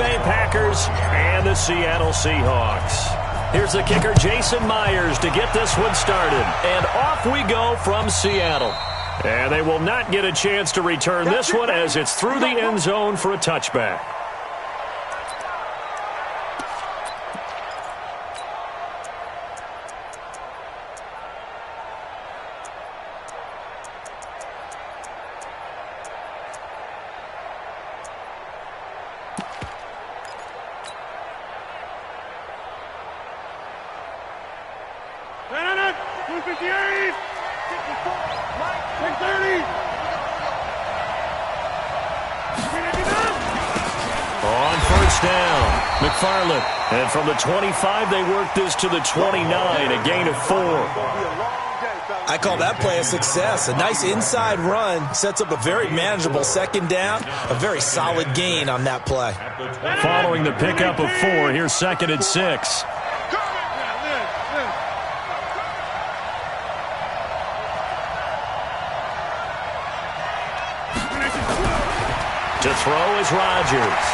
Bay Packers and the Seattle Seahawks. Here's the kicker, Jason Myers, to get this one started. And off we go from Seattle. And they will not get a chance to return this one as it's through the end zone for a touchback. On first down, McFarland. And from the 25, they work this to the 29, a gain of 4. I call that play a success. A nice inside run sets up a very manageable second down. A very solid gain on that play. Following the pickup of 4, here's 2nd and 6. To throw is Rodgers.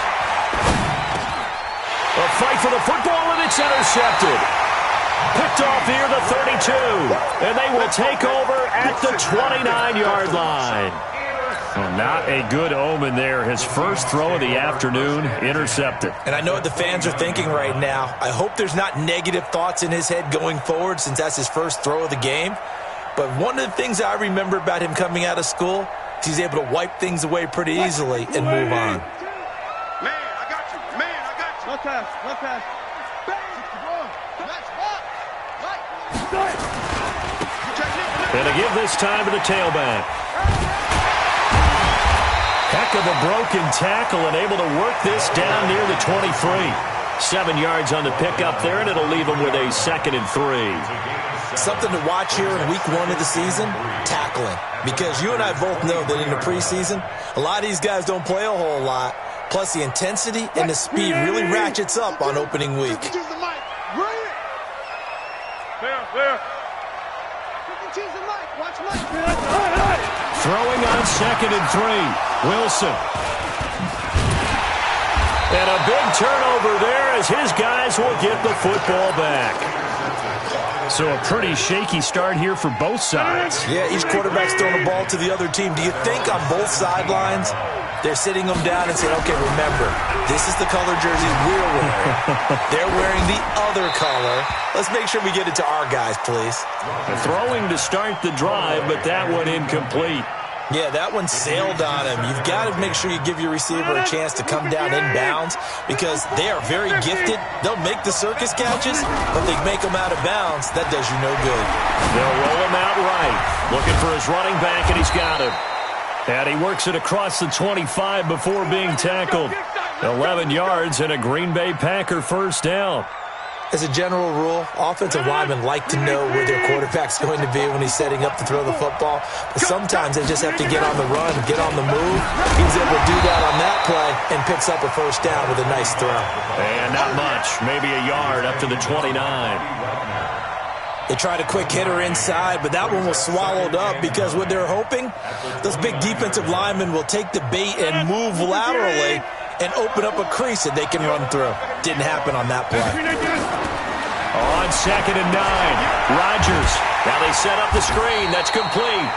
A fight for the football, and it's intercepted. Picked off here, the 32. And they will take over at the 29-yard line. Well, not a good omen there. His first throw of the afternoon, intercepted. And I know what the fans are thinking right now. I hope there's not negative thoughts in his head going forward since that's his first throw of the game. But one of the things I remember about him coming out of school, he's able to wipe things away pretty easily and move on. Man, I got you. Man, I got you. Left pass. Left pass. And to give this time to the tailback. Heck of a broken tackle and able to work this down near the 23. 7 yards on the pickup there, and it'll leave him with a 2nd and 3. Something to watch here in week 1 of the season, tackling. Because you and I both know that in the preseason, a lot of these guys don't play a whole lot. Plus, the intensity and the speed really ratchets up on opening week. Throwing on 2nd and 3. Wilson. And a big turnover there as his guys will get the football back. So a pretty shaky start here for both sides. Yeah, each quarterback's throwing the ball to the other team. Do you think on both sidelines they're sitting them down and saying, okay, remember, this is the color jerseys we're wearing. They're wearing the other color. Let's make sure we get it to our guys, please. Throwing to start the drive, but that one incomplete. Yeah, that one sailed on him. You've got to make sure you give your receiver a chance to come down inbounds because they are very gifted. They'll make the circus catches, but they make them out of bounds. That does you no good. They'll roll him out right. Looking for his running back, and he's got him. And he works it across the 25 before being tackled. 11 yards and a Green Bay Packer first down. As a general rule, offensive linemen like to know where their quarterback's going to be when he's setting up to throw the football. But sometimes they just have to get on the run, get on the move. He was able to do that on that play and picks up a first down with a nice throw. And not much, maybe a yard up to the 29. They tried a quick hitter inside, but that one was swallowed up because what they're hoping, those big defensive linemen will take the bait and move laterally and open up a crease that they can run through. Didn't happen on that play. On 2nd and 9, Rodgers. Now they set up the screen. That's complete.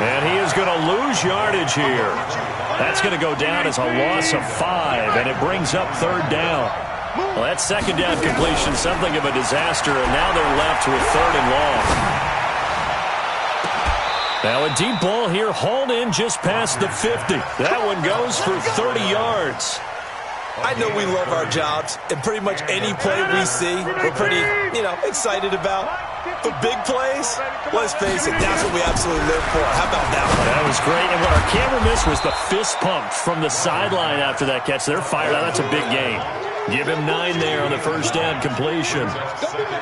And he is going to lose yardage here. That's going to go down as a loss of 5, and it brings up 3rd down. Well, that 2nd down completion, something of a disaster, and now they're left with 3rd and long. Now a deep ball here, hauled in just past the 50. That one goes for 30 yards. I know we love our jobs, and pretty much any play we see, we're pretty, excited about. But big plays, let's face it, that's what we absolutely live for. How about that one? That was great, and what our camera missed was the fist pump from the sideline after that catch. They're fired out. That's a big game. Give him 9 there on the first down completion.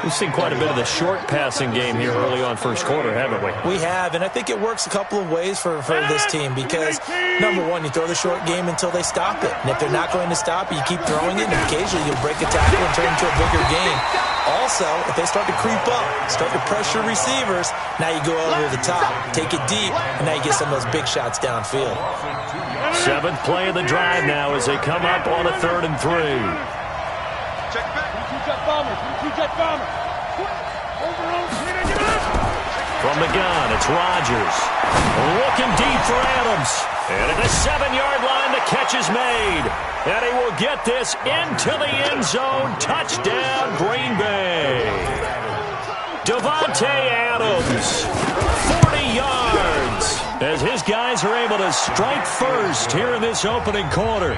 We've seen quite a bit of the short passing game here early on first quarter, haven't we? We have, and I think it works a couple of ways for this team because, number one, you throw the short game until they stop it. And if they're not going to stop it, you keep throwing it, and occasionally you'll break a tackle and turn it into a bigger game. Also, if they start to creep up, start to pressure receivers, now you go over the top, take it deep, and now you get some of those big shots downfield. Seventh play of the drive now as they come up on a 3rd and 3. Check back. From the gun, it's Rodgers. Looking deep for Adams. And at the 7-yard line, the catch is made. And he will get this into the end zone. Touchdown, Green Bay. Davante Adams, 40 yards. As his guys are able to strike first here in this opening quarter.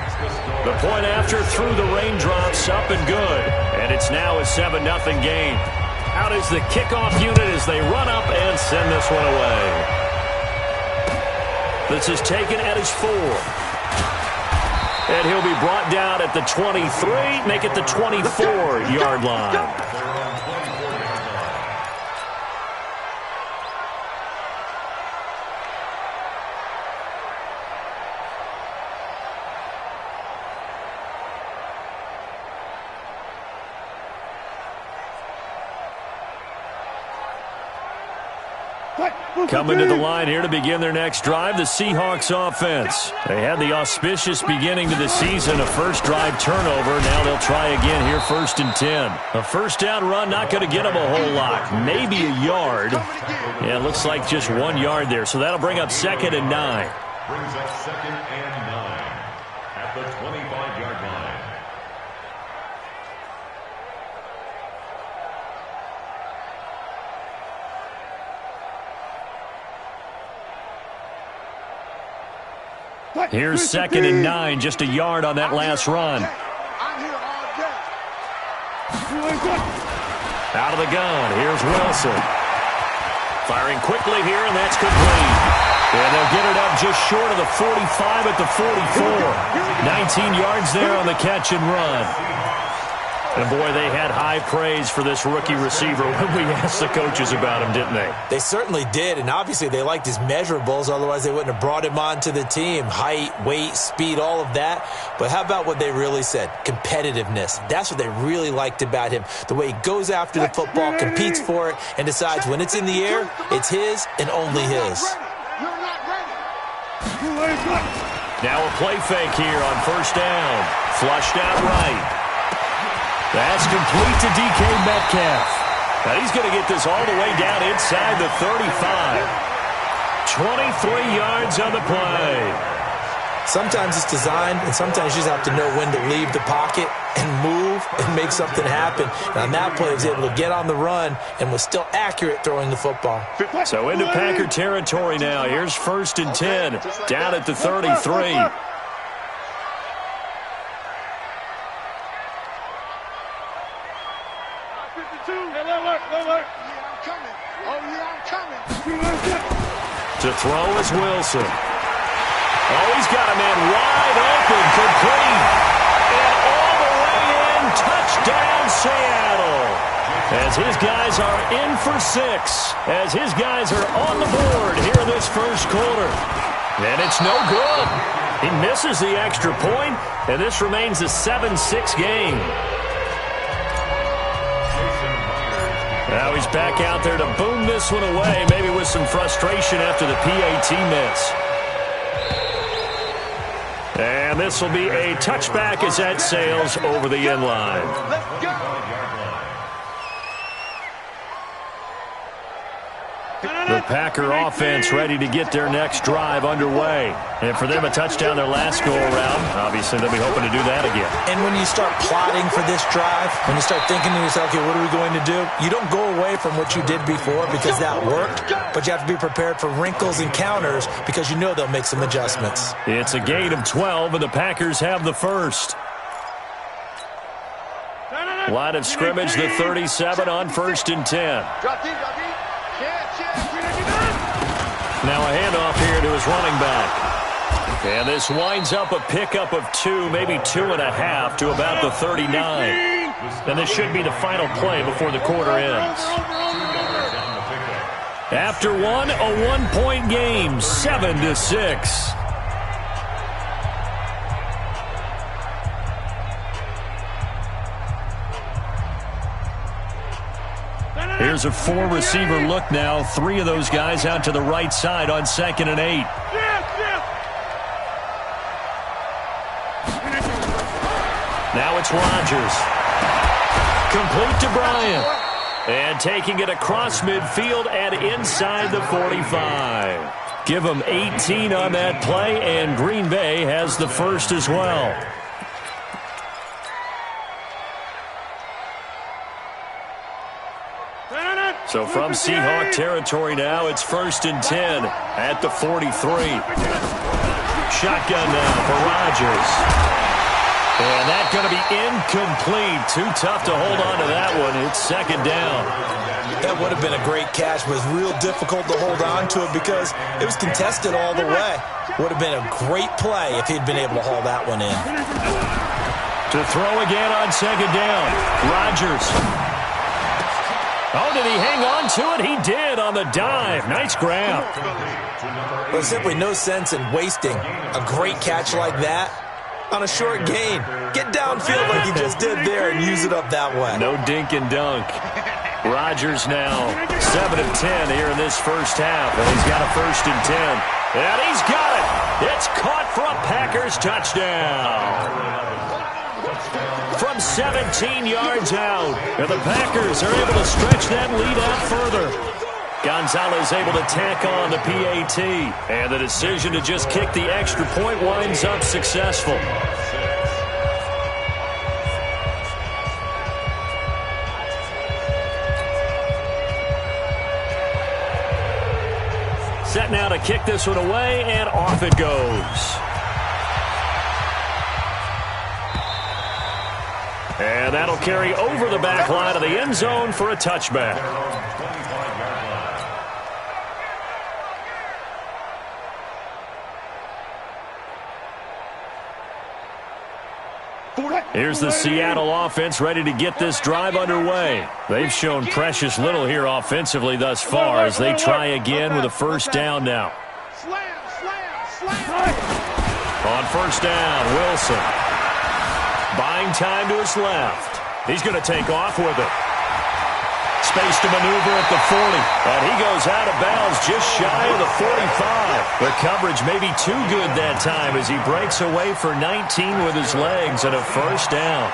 The point after through the raindrops, up and good. And it's now a 7-0 game. Out is the kickoff unit as they run up and send this one away. This is taken at his 4. And he'll be brought down at the 23, make it the 24-yard line. Coming to the line here to begin their next drive, the Seahawks offense. They had the auspicious beginning to the season, a first drive turnover. Now they'll try again here, 1st and 10. A first down run, not going to get them a whole lot. Maybe a yard. Yeah, it looks like just 1 yard there. So that'll bring up 2nd and 9. Brings up 2nd and 9 at the 25-yard line. Here's 2nd and 9, just a yard on that last run. Out of the gun, here's Wilson. Firing quickly here, and that's complete. And they'll get it up just short of the 45 at the 44. 19 yards there on the catch and run. And, boy, they had high praise for this rookie receiver when we asked the coaches about him, didn't they? They certainly did, and obviously they liked his measurables. Otherwise, they wouldn't have brought him onto the team. Height, weight, speed, all of that. But how about what they really said? Competitiveness. That's what they really liked about him. The way he goes after the football, competes for it, and decides when it's in the air, it's his and only his. Now a play fake here on 1st down. Flushed out right. That's complete to DK Metcalf. Now he's going to get this all the way down inside the 35. 23 yards on the play. Sometimes it's designed, and sometimes you just have to know when to leave the pocket and move and make something happen. And on that play, he was able to get on the run and was still accurate throwing the football. So into Packer territory now. Here's 1st and 10, down at the 33. To throw is Wilson. Oh, he's got a man wide open, complete. And all the way in, touchdown Seattle. As his guys are in for 6. As his guys are on the board here in this first quarter. And it's no good. He misses the extra point, and this remains a 7-6 game. Now he's back out there to boom this one away, maybe with some frustration after the PAT miss. And this will be a touchback as that sails over the end line. Let's go. The Packer offense ready to get their next drive underway. And for them, a touchdown their last go-around. Obviously, they'll be hoping to do that again. And when you start plotting for this drive, when you start thinking to yourself, okay, what are we going to do? You don't go away from what you did before because that worked, but you have to be prepared for wrinkles and counters because you know they'll make some adjustments. It's a gain of 12, and the Packers have the first. Line of scrimmage, the 37 on 1st and 10. Now a handoff here to his running back. And this winds up a pickup of 2, maybe 2.5 to about the 39. And this should be the final play before the quarter ends. After one, a one-point game, 7-6. Here's a 4-receiver look now. 3 of those guys out to the right side on 2nd and 8. Now it's Rodgers. Complete to Bryant. And taking it across midfield and inside the 45. Give them 18 on that play, and Green Bay has the first as well. So from Seahawk territory now, it's 1st and 10 at the 43. Shotgun now for Rodgers. And that's going to be incomplete. Too tough to hold on to that one. It's 2nd down. That would have been a great catch, but it was real difficult to hold on to it because it was contested all the way. Would have been a great play if he'd been able to haul that one in. To throw again on 2nd down. Rodgers. Oh, did he hang on to it? He did on the dive. Nice grab. There's simply no sense in wasting a great catch like that on a short gain. Get downfield like he just did there and use it up that way. No dink and dunk. Rodgers now 7 of 10 here in this first half, and he's got a 1st and 10. And he's got it. It's caught for a Packers touchdown. From 17 yards out, and the Packers are able to stretch that lead out further. Gonzalez able to tack on the PAT, and the decision to just kick the extra point winds up successful. Set now to kick this one away, and off it goes. And that'll carry over the back line of the end zone for a touchback. Here's the Seattle offense ready to get this drive underway. They've shown precious little here offensively thus far as they try again with a 1st down now. On 1st down, Wilson. Buying time to his left. He's going to take off with it. Space to maneuver at the 40. And he goes out of bounds just shy of the 45. The coverage may be too good that time as he breaks away for 19 with his legs and a 1st down.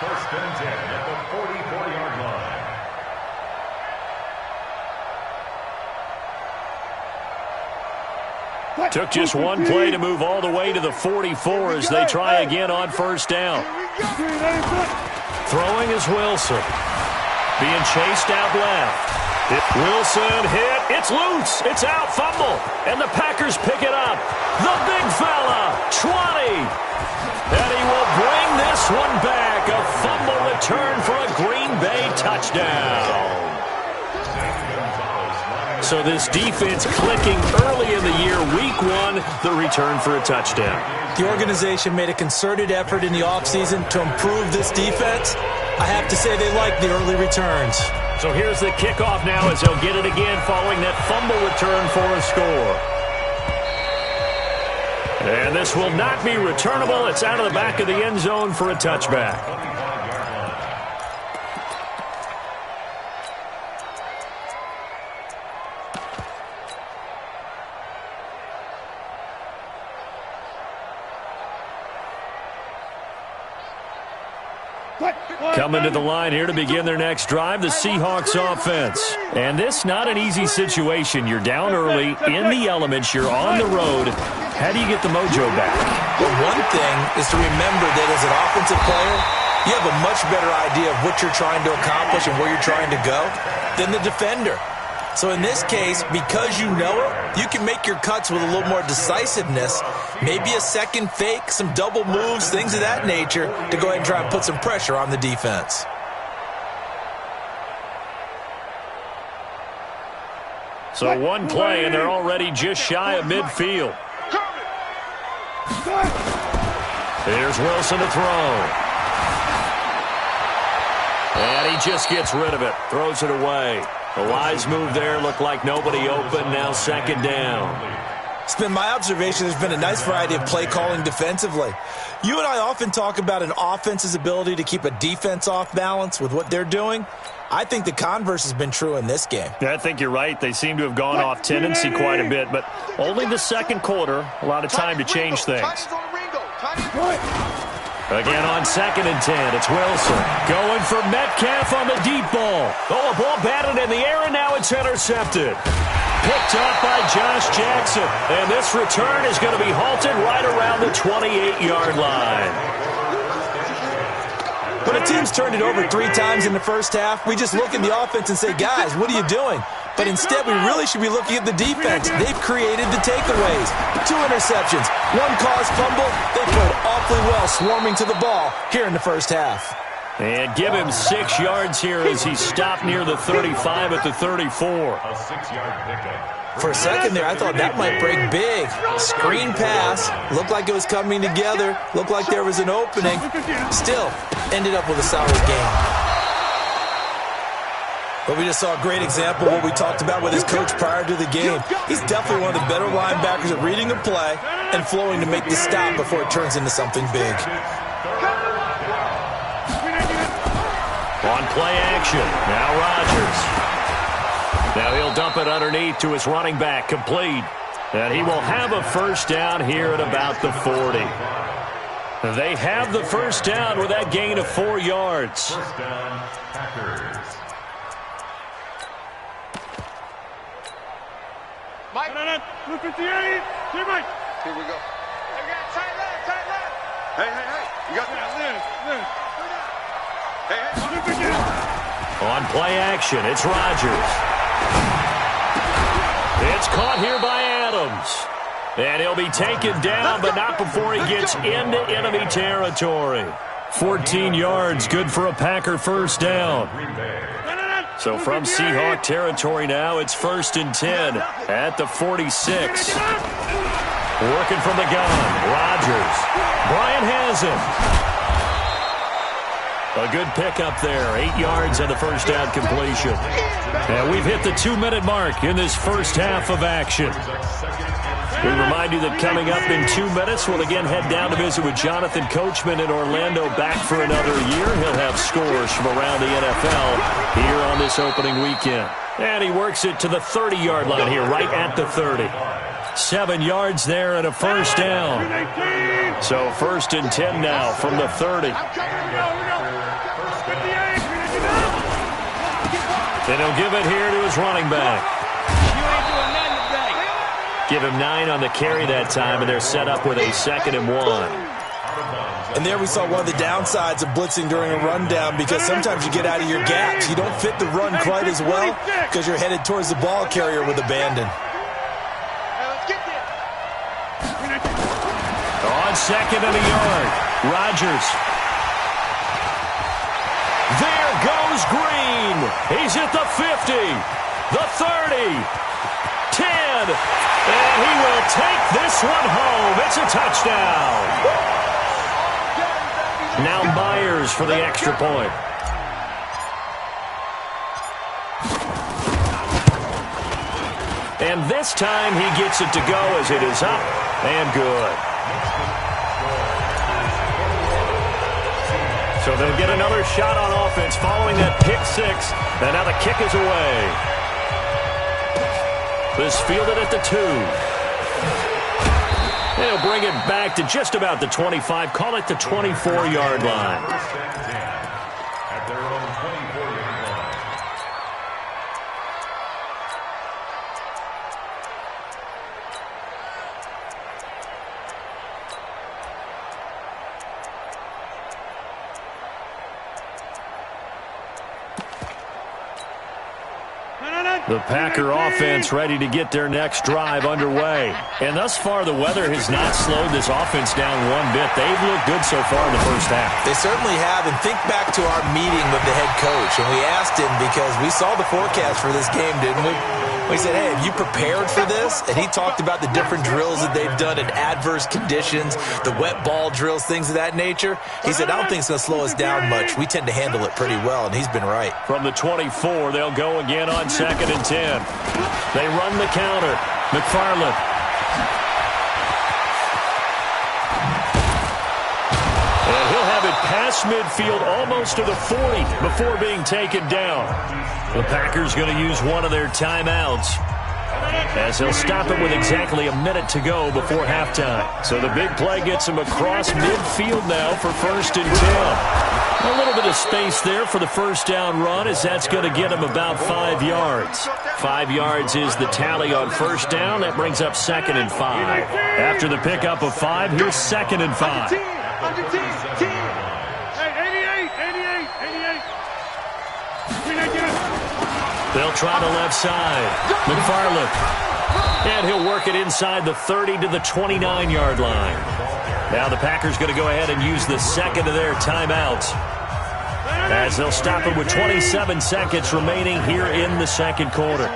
1st and 10 at the 44-yard line. Took just one play to move all the way to the 44 as they try again on 1st down. Throwing is Wilson. Being chased out left. Wilson hit. It's loose. It's out. Fumble. And the Packers pick it up. The big fella. 20. And he will bring this one back. A fumble return for a Green Bay touchdown. So this defense clicking early in the year, week 1, the return for a touchdown. The organization made a concerted effort in the offseason to improve this defense. I have to say they like the early returns. So here's the kickoff now as they'll get it again following that fumble return for a score. And this will not be returnable. It's out of the back of the end zone for a touchback. Coming to the line here to begin their next drive, the Seahawks offense. And this not an easy situation. You're down early, in the elements, you're on the road. How do you get the mojo back? Well, one thing is to remember that as an offensive player, you have a much better idea of what you're trying to accomplish and where you're trying to go than the defender. So in this case, because you know it, you can make your cuts with a little more decisiveness, maybe a second fake, some double moves, things of that nature, to go ahead and try and put some pressure on the defense. So one play, and they're already just shy of midfield. Here's Wilson to throw. And he just gets rid of it, throws it away. The wise move there, looked like nobody open, now 2nd down. It's been my observation there's been a nice variety of play calling defensively. You and I often talk about an offense's ability to keep a defense off balance with what they're doing. I think the converse has been true in this game. Yeah, I think you're right. They seem to have gone off tendency quite a bit, but only the 2nd quarter, a lot of time to change things. Again on 2nd and 10, it's Wilson. Going for Metcalf on the deep ball. Oh, a ball batted in the air, and now it's intercepted. Picked up by Josh Jackson. And this return is going to be halted right around the 28-yard line. When a team's turned it over 3 times in the first half, we just look at the offense and say, guys, what are you doing? But instead, we really should be looking at the defense. They've created the takeaways. 2 interceptions, 1 caused fumble. They played awfully well swarming to the ball here in the first half. And give him 6 yards here as he stopped near the 35 at the 34. A 6-yard pickup. For a second there, I thought that might break big. Screen pass. Looked like it was coming together. Looked like there was an opening. Still, ended up with a solid game. But we just saw a great example of what we talked about with his coach prior to the game. He's definitely one of the better linebackers at reading a play and flowing to make the stop before it turns into something big. On play action, now Rodgers. Now he'll dump it underneath to his running back, complete. And he will have a first down here at about the 40. They have the first down with that gain of 4 yards. First down, Packers. Mike. 58. Here we go. Tight left. Hey. You got that? Hey. On play action, it's Rodgers. It's caught here by Adams. And he'll be taken down, but not before he gets into enemy territory. 14 yards, good for a Packer first down. So from Seahawk territory now, it's 1st and 10 at the 46. Working from the gun, Rodgers. Bryant has him. A good pickup there, 8 yards and the first down completion. And we've hit the 2-minute mark in this first half of action. We remind you that coming up in 2 minutes, we'll again head down to visit with Jonathan Coachman in Orlando, back for another year. He'll have scores from around the NFL here on this opening weekend. And he works it to the 30-yard line here, right at the 30. 7 yards there and a first down. So 1st and 10 now from the 30. Then he'll give it here to his running back. Give him 9 on the carry that time, and they're set up with a 2nd and 1. And there we saw one of the downsides of blitzing during a rundown, because sometimes you get out of your gaps. You don't fit the run quite as well because you're headed towards the ball carrier with abandon. On 2nd and a yard, Rodgers. There goes Green. He's at the 50, the 30, 10, and he will take this one home. It's a touchdown. Now Myers for the extra point. And this time he gets it to go as it is up and good. So they'll get another shot on offense following that pick 6. And now the kick is away. This fielded at the 2. They'll bring it back to just about the 25. Call it the 24-yard line. At their own 24-yard line. The Packer offense ready to get their next drive underway. And thus far, the weather has not slowed this offense down one bit. They've looked good so far in the first half. They certainly have. And think back to our meeting with the head coach. And we asked him, because we saw the forecast for this game, didn't we? We said, hey, have you prepared for this? And he talked about the different drills that they've done in adverse conditions, the wet ball drills, things of that nature. He said, I don't think it's going to slow us down much. We tend to handle it pretty well, and he's been right. From the 24, they'll go again on 2nd and 10. They run the counter. McFarland. And he'll have it past midfield almost to the 40 before being taken down. The Packers going to use one of their timeouts. as he'll stop it with exactly a minute to go before halftime. So the big play gets him across midfield now for 1st and 10. A little bit of space there for the first down run, as that's going to get him about 5 yards. 5 yards is the tally on first down. That brings up 2nd and 5. After the pickup of 5, here's 2nd and 5. They'll try the left side. McFarland. And he'll work it inside the 30 to the 29-yard line. Now the Packers going to go ahead and use the second of their timeouts, as they'll stop it with 27 seconds remaining here in the second quarter.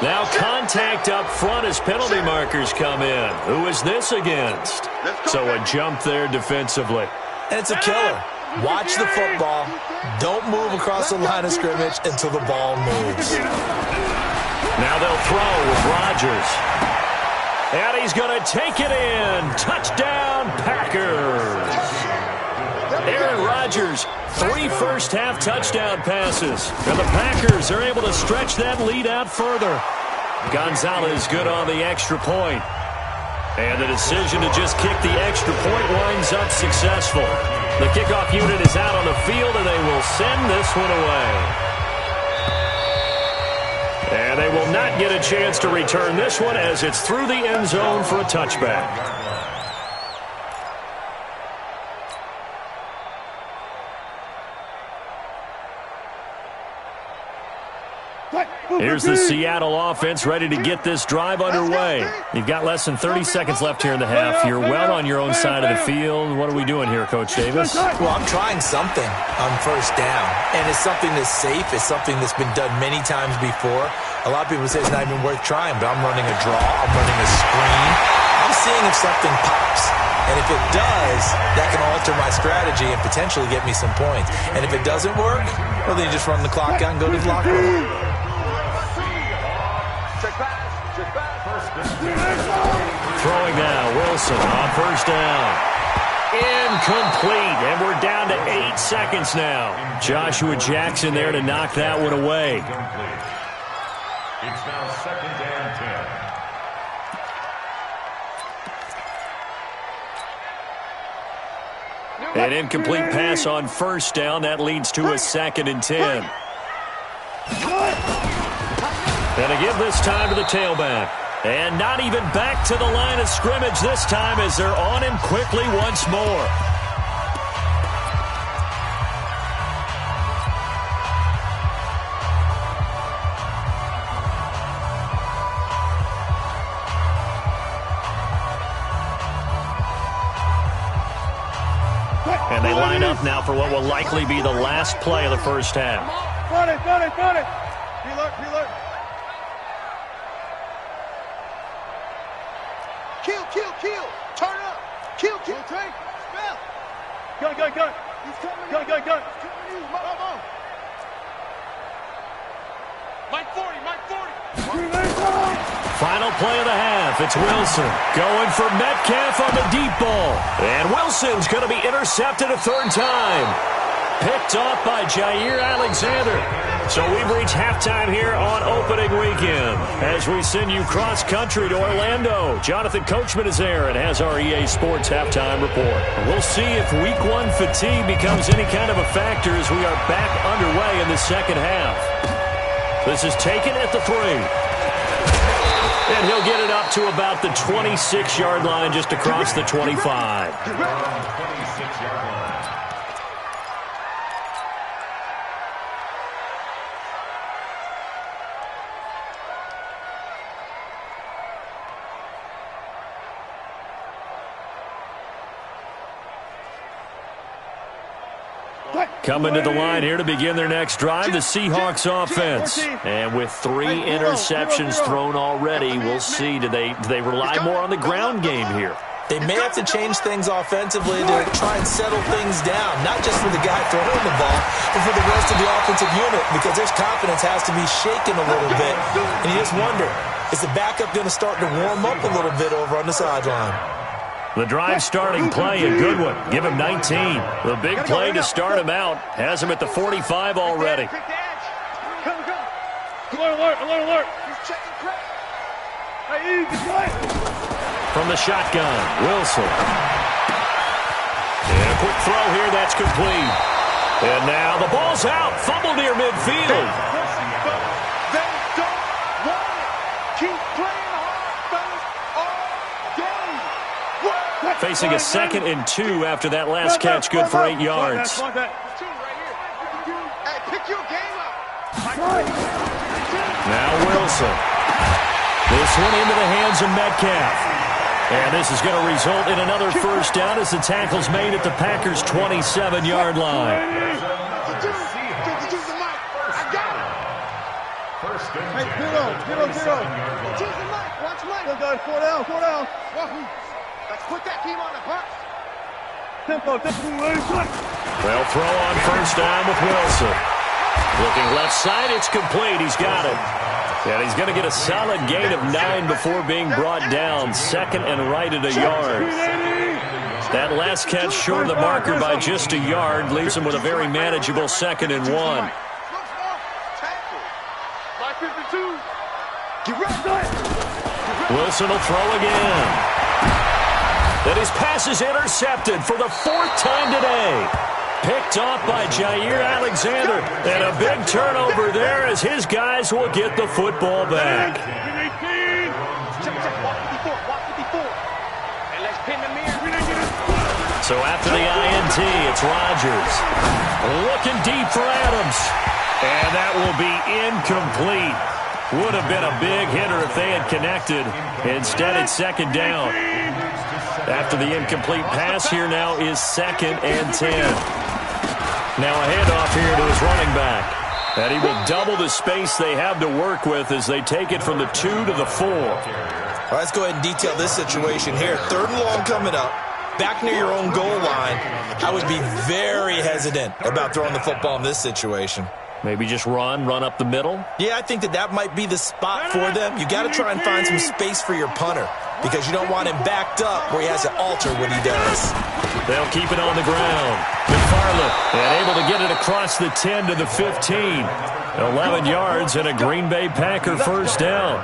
Now contact up front as penalty markers come in. Who is this against? So a jump there defensively. And it's a killer. Watch the football. Don't move across the line of scrimmage until the ball moves. Now they'll throw with Rodgers. And he's going to take it in. Touchdown, Packers. Aaron Rodgers, 3 first-half touchdown passes. And the Packers are able to stretch that lead out further. Gonzalez good on the extra point. And the decision to just kick the extra point winds up successful. The kickoff unit is out on the field, and they will send this one away. And they will not get a chance to return this one, as it's through the end zone for a touchback. Here's the Seattle offense ready to get this drive underway. You've got less than 30 seconds left here in the half. You're well on your own side of the field. What are we doing here, Coach Davis? Well, I'm trying something on first down, and it's something that's safe. It's something that's been done many times before. A lot of people say it's not even worth trying, but I'm running a draw. I'm running a screen. I'm seeing if something pops. And if it does, that can alter my strategy and potentially get me some points. And if it doesn't work, well, then you just run the clock out and go to the locker room. Throwing now, Wilson on first down. Incomplete, and we're down to 8 seconds now. Joshua Jackson there to knock that one away. It's now 2nd and 10. An incomplete pass on first down. That leads to a 2nd and 10. And again this time to the tailback. And not even back to the line of scrimmage this time, as they're on him quickly once more. And they line up now for what will likely be the last play of the first half. Got it. Reload. Kill. Turn up. Kill. Take. Spell. Gun. He's coming. Gun. Come on. Mike 40. Final play of the half. It's Wilson going for Metcalf on the deep ball. And Wilson's going to be intercepted a 3rd time. Picked off by Jair Alexander. So we've reached halftime here on opening weekend as we send you cross-country to Orlando. Jonathan Coachman is there and has our EA Sports halftime report. We'll see if Week 1 fatigue becomes any kind of a factor as we are back underway in the second half. This is taken at the 3. And he'll get it up to about the 26-yard line, just across the 25. Coming to the line here to begin their next drive, the Seahawks offense. And with 3 interceptions thrown already, we'll see. Do they rely more on the ground game here? They may have to change things offensively to try and settle things down, not just for the guy throwing the ball, but for the rest of the offensive unit, because their confidence has to be shaken a little bit. And you just wonder, is the backup going to start to warm up a little bit over on the sideline? The drive starting play, a good one. Give him 19. The big play to start him out has him at the 45 already. Alert. From the shotgun, Wilson. And a quick throw here, that's complete. And now the ball's out, fumble near midfield. They don't want it. Keep playing hard, fellas, all game. Facing a 2nd and 2 after that last catch, good for 8 yards. Hey, pick your game up. Now Wilson. This one into the hands of Metcalf. And this is going to result in another first down as the tackle's made at the Packers' 27-yard line. Hey, get on. Watch Mike. Guys, 4 down. Let's put that team on the bus. They'll throw on first down with Wilson. Looking left side, it's complete. He's got it. And he's going to get a solid gain of 9 before being brought down. 2nd and right at a yard. That last catch short of the marker by just a yard leaves him with a very manageable 2nd and 1. Wilson will throw again. Then his pass is intercepted for the 4th time today. Picked off by Jair Alexander. And a big turnover there as his guys will get the football back. So after the INT, it's Rodgers. Looking deep for Adams. And that will be incomplete. Would have been a big hitter if they had connected. Instead, it's 2nd down. After the incomplete pass, here now is 2nd and 10. Now a handoff here to his running back. And he will double the space they have to work with as they take it from the 2 to the 4. Well, let's go ahead and detail this situation here. 3rd and long coming up. Back near your own goal line. I would be very hesitant about throwing the football in this situation. Maybe just run up the middle? Yeah, I think that might be the spot for them. You got to try and find some space for your punter because you don't want him backed up where he has to alter what he does. They'll keep it on the ground. McFarland and able to get it across the 10 to the 15. 11 yards and a Green Bay Packer first down.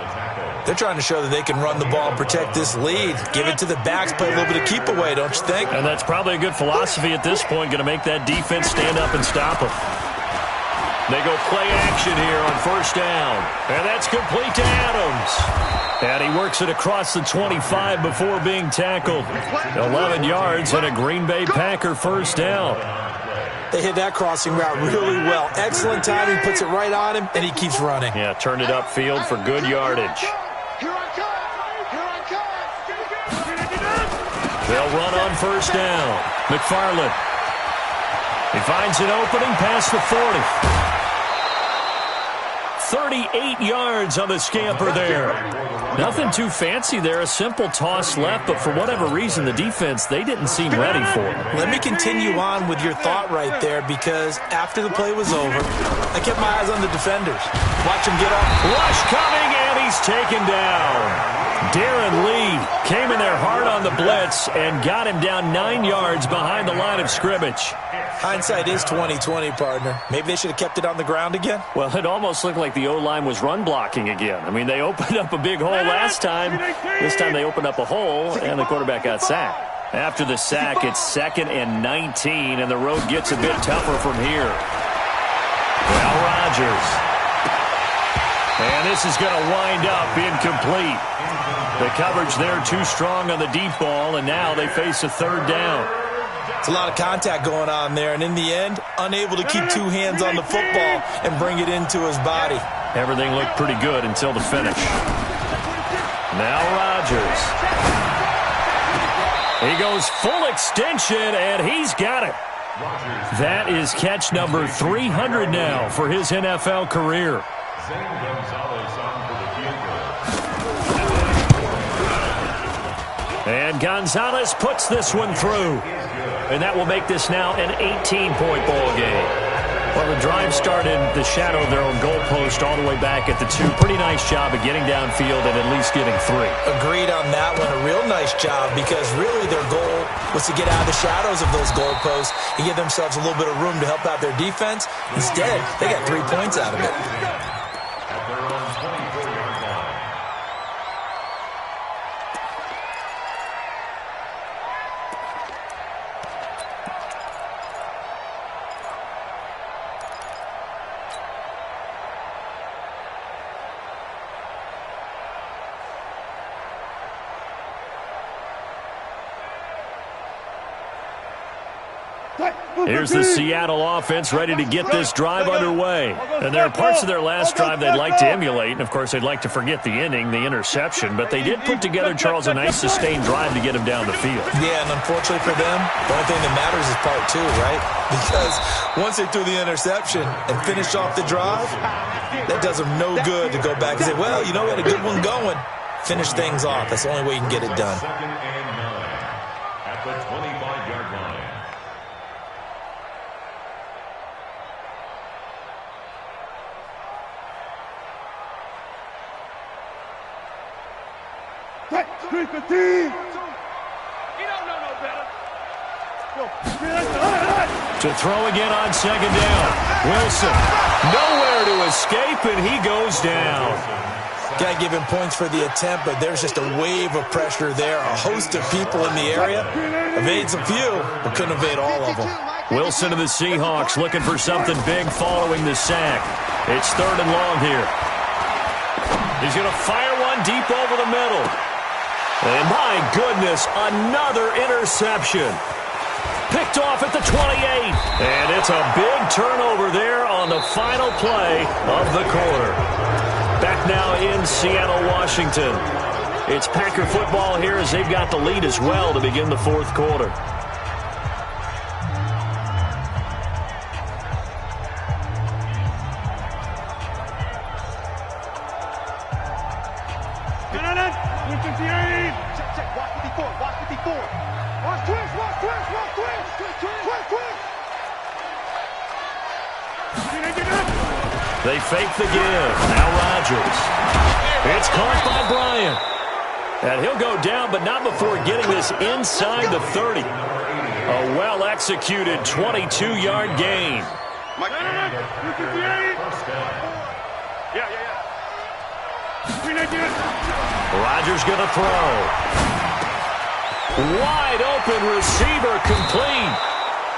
They're trying to show that they can run the ball and protect this lead. Give it to the backs, play a little bit of keep away, don't you think? And that's probably a good philosophy at this point, going to make that defense stand up and stop them. They go play action here on first down. And that's complete to Adams. And he works it across the 25 before being tackled. 11 yards and a Green Bay Packer first down. They hit that crossing route really well. Excellent timing, puts it right on him, and he keeps running. Yeah, turned it upfield for good yardage. They'll run on first down. McFarland. He finds an opening past the 40. 38 yards on the scamper there. Nothing too fancy there. A simple toss left, but for whatever reason, the defense, they didn't seem ready for it. Let me continue on with your thought right there because after the play was over, I kept my eyes on the defenders. Watch him get up. Rush coming, and he's taken down. Darren Lee came in there hard on the blitz and got him down 9 yards behind the line of scrimmage. Hindsight is 20/20, partner. Maybe they should have kept it on the ground again. Well, it almost looked like the O-line was run blocking again. I mean, they opened up a big hole last time. This time they opened up a hole, and the quarterback got sacked. After the sack, it's 2nd and 19, and the road gets a bit tougher from here. Now Rodgers. And this is going to wind up incomplete. The coverage there too strong on the deep ball, and now they face a 3rd down. It's a lot of contact going on there, and in the end, unable to keep 2 hands on the football and bring it into his body. Everything looked pretty good until the finish. Now Rodgers. He goes full extension, and he's got it. That is catch number 300 now for his NFL career. And Gonzalez puts this one through. And that will make this now an 18-point ball game. Well, the drive started the shadow of their own goalpost all the way back at the 2. Pretty nice job of getting downfield and at least getting 3. Agreed on that one. A real nice job because really their goal was to get out of the shadows of those goalposts and give themselves a little bit of room to help out their defense. Instead, they got 3 points out of it. Here's the Seattle offense ready to get this drive underway. And there are parts of their last drive they'd like to emulate. And, of course, they'd like to forget the inning, the interception. But they did put together, Charles, a nice sustained drive to get him down the field. Yeah, and unfortunately for them, the only thing that matters is part two, right? Because once they threw the interception and finished off the drive, that does them no good to go back and say, well, you know, we had a good one going. Finish things off. That's the only way you can get it done. Second and 9 at the 25-yard line. He don't know no better. To throw again on second down. Wilson, nowhere to escape, and he goes down. Got to give him points for the attempt, but there's just a wave of pressure there. A host of people in the area. Evades a few, but couldn't evade all of them. Wilson to the Seahawks looking for something big following the sack. It's 3rd and long here. He's going to fire one deep over the middle. And my goodness, another interception. Picked off at the 28. And it's a big turnover there on the final play of the quarter. Back now in Seattle, Washington. It's Packer football here as they've got the lead as well to begin the 4th quarter. They fake the give. Now Rodgers. It's caught by Bryant. And he'll go down, but not before getting this inside the 30. A well-executed 22-yard gain. Rodgers going to throw. Wide open receiver complete.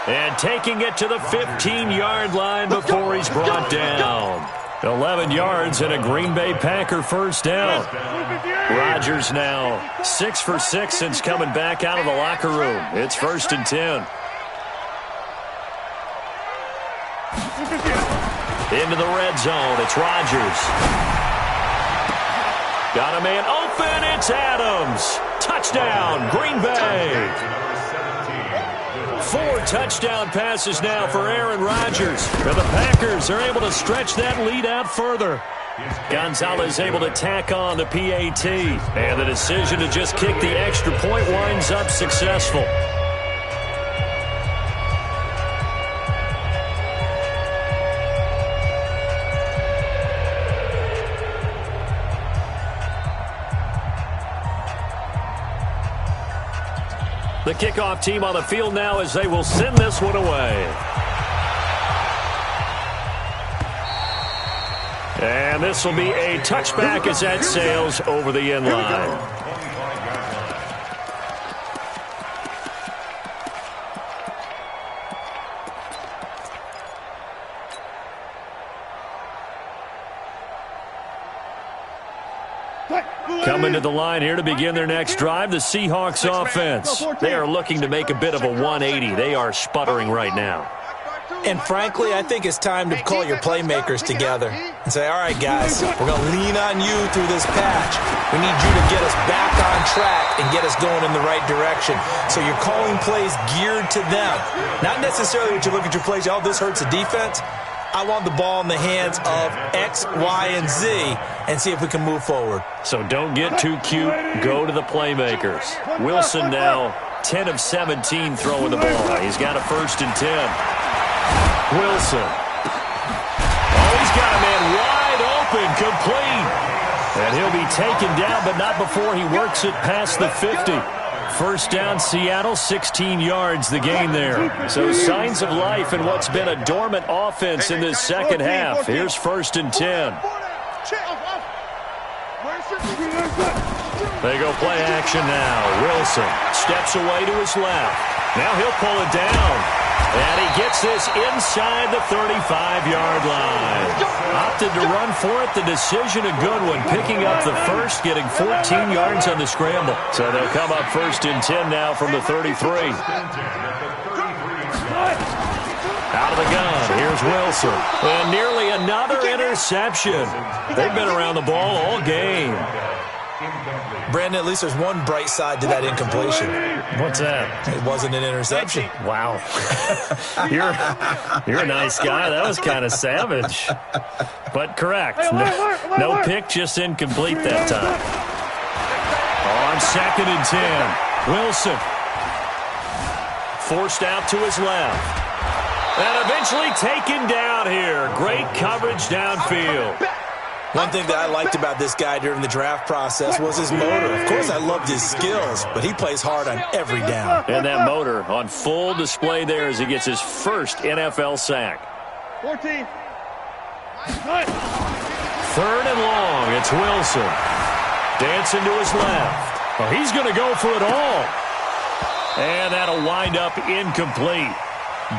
And taking it to the 15-yard line before he's brought down. 11 yards and a Green Bay Packer first down. Rodgers now 6 for 6 since coming back out of the locker room. It's 1st and 10. Into the red zone. It's Rodgers. Got a man open. It's Adams. Touchdown, Green Bay. 4 touchdown passes now for Aaron Rodgers. And the Packers are able to stretch that lead out further. Gonzalez able to tack on the PAT. And the decision to just kick the extra point winds up successful. The kickoff team on the field now as they will send this one away. And this will be a touchback as that sails over the end line. Coming to the line here to begin their next drive, the Seahawks offense. They are looking to make a bit of a 180. They are sputtering right now. And frankly, I think it's time to call your playmakers together and say, all right, guys, we're going to lean on you through this patch. We need you to get us back on track and get us going in the right direction. So you're calling plays geared to them. Not necessarily what you look at your plays, oh, this hurts the defense. I want the ball in the hands of X, Y, and Z and see if we can move forward. So don't get too cute. Go to the playmakers. Wilson now 10 of 17 throwing the ball. He's got a 1st and 10. Wilson. Oh, he's got a man wide open, complete. And he'll be taken down, but not before he works it past the 50. First down, Seattle, 16 yards the gain there. So signs of life in what's been a dormant offense in this second half. Here's 1st and 10. They go play action now. Wilson steps away to his left. Now he'll pull it down. And he gets this inside the 35-yard line. Opted to run for it. The decision a good one. Picking up the first, getting 14 yards on the scramble. So they'll come up 1st and 10 now from the 33. Out of the gun, here's Wilson. And nearly another interception. They've been around the ball all game. Brandon, at least there's one bright side to that incompletion. What's that? It wasn't an interception. Wow. You're a nice guy. That was kind of savage. But correct. No pick, just incomplete that time. On 2nd and 10, Wilson. Forced out to his left. And eventually taken down here. Great coverage downfield. One thing that I liked about this guy during the draft process was his motor. Of course, I loved his skills, but he plays hard on every down. And that motor on full display there as he gets his first NFL sack. 14. 3rd and long, it's Wilson. Dancing to his left. Well, he's going to go for it all. And that'll wind up incomplete.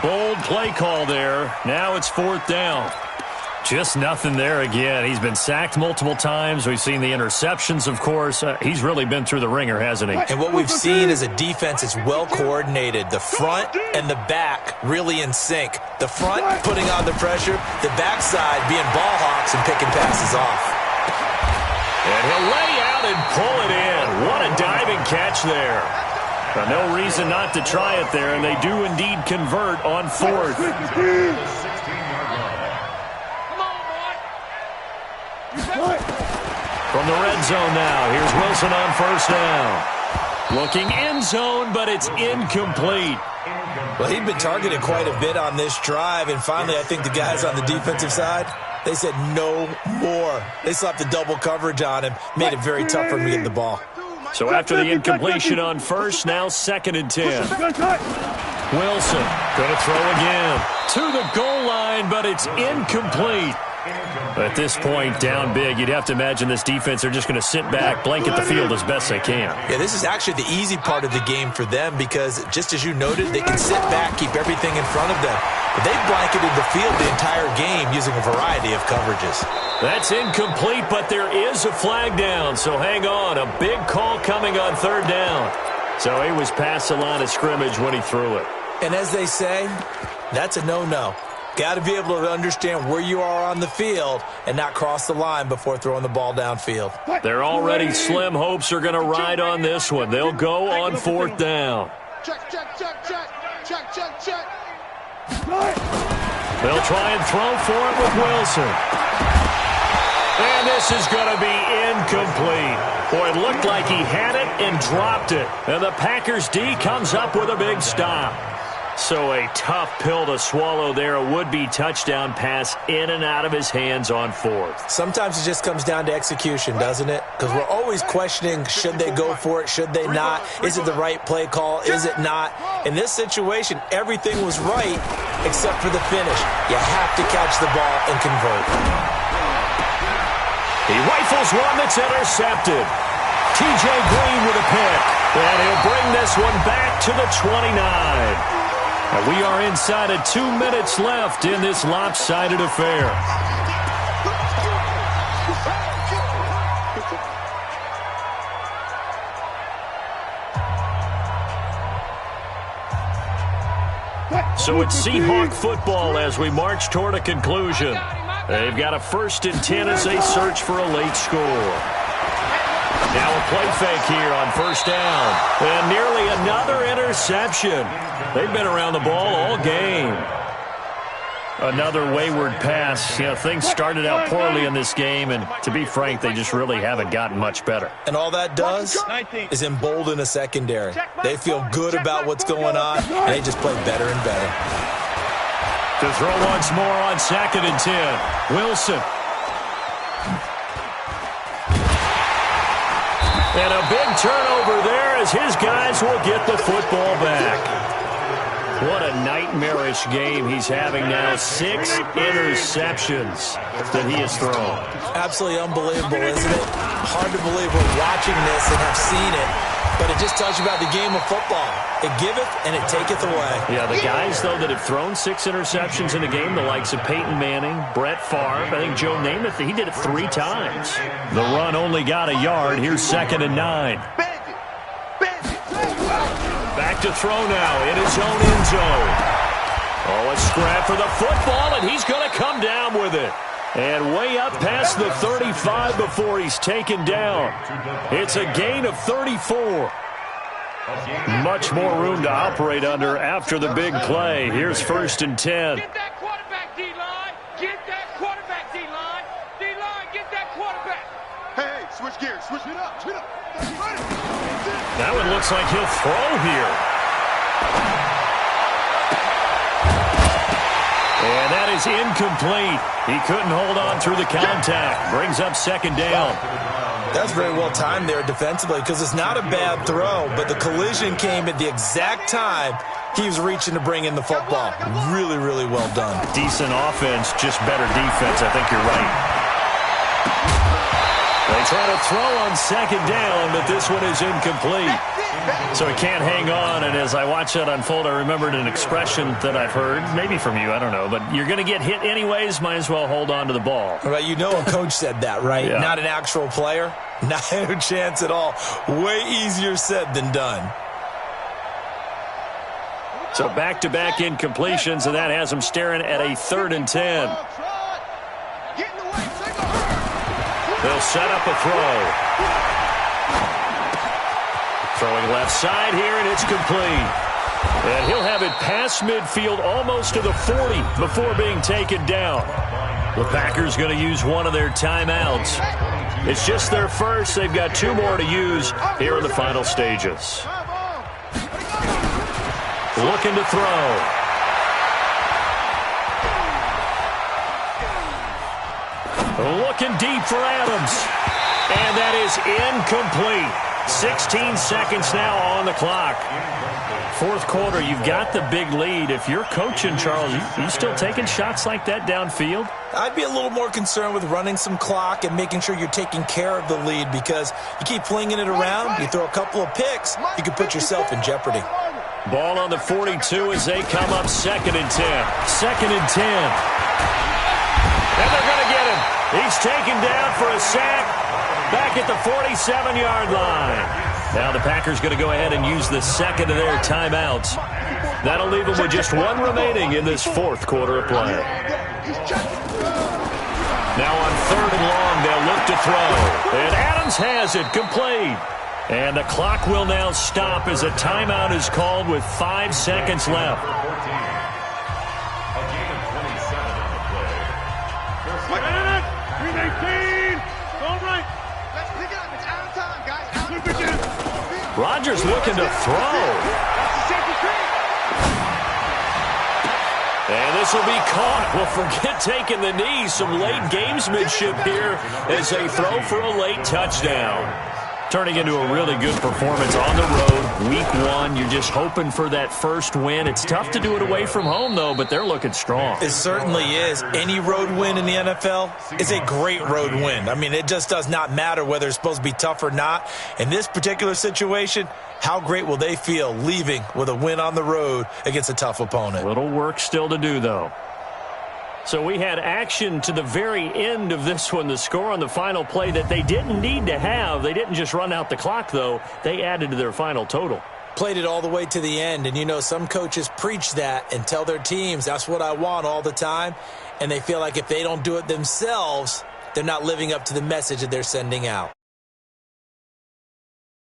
Bold play call there. Now it's 4th down. Just nothing there again. He's been sacked multiple times. We've seen the interceptions, of course. He's really been through the ringer, hasn't he? And what we've seen is a defense that's well coordinated. The front and the back really in sync. The front putting on the pressure. The backside being ball hawks and picking passes off. And he'll lay out and pull it in. What a diving catch there. No reason not to try it there, and they do indeed convert on 4th. From the red zone now, here's Wilson on 1st down. Looking end zone, but it's incomplete. Well, he'd been targeted quite a bit on this drive, and finally I think the guys on the defensive side, they said no more. They slapped the double coverage on him, made it very tough for him to get the ball. So after the incompletion on 1st, now 2nd and 10. Wilson going to throw again to the goal line, but it's incomplete. At this point, down big, you'd have to imagine this defense are just going to sit back, blanket the field as best they can. Yeah, this is actually the easy part of the game for them because, just as you noted, they can sit back, keep everything in front of them. But they've blanketed the field the entire game using a variety of coverages. That's incomplete, but there is a flag down, so hang on. A big call coming on 3rd down. So he was past the line of scrimmage when he threw it. And as they say, that's a no-no. Got to be able to understand where you are on the field and not cross the line before throwing the ball downfield. Their already slim hopes are going to ride on this one. They'll go on 4th down. Check, check, check, check. Check, check, check. They'll try and throw for it with Wilson. And this is going to be incomplete. Boy, it looked like he had it and dropped it. And the Packers D comes up with a big stop. So a tough pill to swallow there. A would-be touchdown pass in and out of his hands on 4th. Sometimes it just comes down to execution, doesn't it? Because we're always questioning, should they go for it, should they not? Is it the right play call, is it not? In this situation, everything was right except for the finish. You have to catch the ball and convert. He rifles one that's intercepted. T.J. Green with a pick. And he'll bring this one back to the 29. And we are inside of 2 minutes left in this lopsided affair. So it's Seahawk football as we march toward a conclusion. They've got a 1st and 10 as they search for a late score. Now a play fake here on 1st down. And nearly another interception. They've been around the ball all game. Another wayward pass. You know, things started out poorly in this game, and to be frank, they just really haven't gotten much better. And all that does is embolden a secondary. They feel good about what's going on, and they just play better and better. To throw once more on 2nd and 10. Wilson. And a big turnover there as his guys will get the football back. What a nightmarish game he's having now. 6 interceptions that he has thrown. Absolutely unbelievable, isn't it? Hard to believe we're watching this and have seen it, but it just tells you about the game of football. It giveth and it taketh away. Yeah, the guys, though, that have thrown 6 interceptions in a game, the likes of Peyton Manning, Brett Favre, I think Joe Namath, he did it 3 times. The run only got a yard. Here's 2nd and 9. Back to throw now in his own end zone. Oh, a scrap for the football, and he's going to come down with it. And way up past the 35 before he's taken down. It's a gain of 34. Much more room to operate under after the big play. Here's 1st and 10. Get that quarterback, D-line. Get that quarterback, D-line. D-line, get that quarterback. Hey, switch gears. Switch it up. Switch it up. That one looks like he'll throw here. And that is incomplete. He couldn't hold on through the contact. Brings up 2nd down. That's very well timed there defensively because it's not a bad throw, but the collision came at the exact time he was reaching to bring in the football. Really, really well done. Decent offense, just better defense. I think you're right. They try to throw on 2nd down, but this one is incomplete. So he can't hang on, and as I watch that unfold, I remembered an expression that I've heard, maybe from you, I don't know, but you're going to get hit anyways, might as well hold on to the ball. Right, you know a coach said that, right? Yeah. Not an actual player. Not a chance at all. Way easier said than done. So back-to-back incompletions, and that has him staring at a 3rd and 10. They'll set up a throw. Throwing left side here, and it's complete. And he'll have it past midfield almost to the 40 before being taken down. The Packers going to use one of their timeouts. It's just their first. They've got 2 more to use here in the final stages. Looking to throw. Looking deep for Adams. And that is incomplete. 16 seconds now on the clock. 4th quarter, you've got the big lead. If you're coaching, Charles, you still taking shots like that downfield? I'd be a little more concerned with running some clock and making sure you're taking care of the lead because you keep flinging it around, you throw a couple of picks, you could put yourself in jeopardy. Ball on the 42 as they come up 2nd and 10. 2nd and 10. And they're going to get him. He's taken down for a sack. Back at the 47-yard line. Now the Packers going to go ahead and use the 2nd of their timeouts. That'll leave them with just 1 remaining in this 4th quarter of play. Now on 3rd and long, they'll look to throw. And Adams has it complete. And the clock will now stop as a timeout is called with 5 seconds left. Rodgers looking to throw. And this will be caught. Well, forget taking the knee. Some late gamesmanship here as they throw for a late touchdown. Turning into a really good performance on the road. Week 1, you're just hoping for that first win. It's tough to do it away from home, though, but they're looking strong. It certainly is. Any road win in the NFL is a great road win. I mean, it just does not matter whether it's supposed to be tough or not. In this particular situation, how great will they feel leaving with a win on the road against a tough opponent? Little work still to do, though. So we had action to the very end of this one. The score on the final play that they didn't need to have. They didn't just run out the clock, though. They added to their final total. Played it all the way to the end. And, you know, some coaches preach that and tell their teams, that's what I want all the time. And they feel like if they don't do it themselves, they're not living up to the message that they're sending out.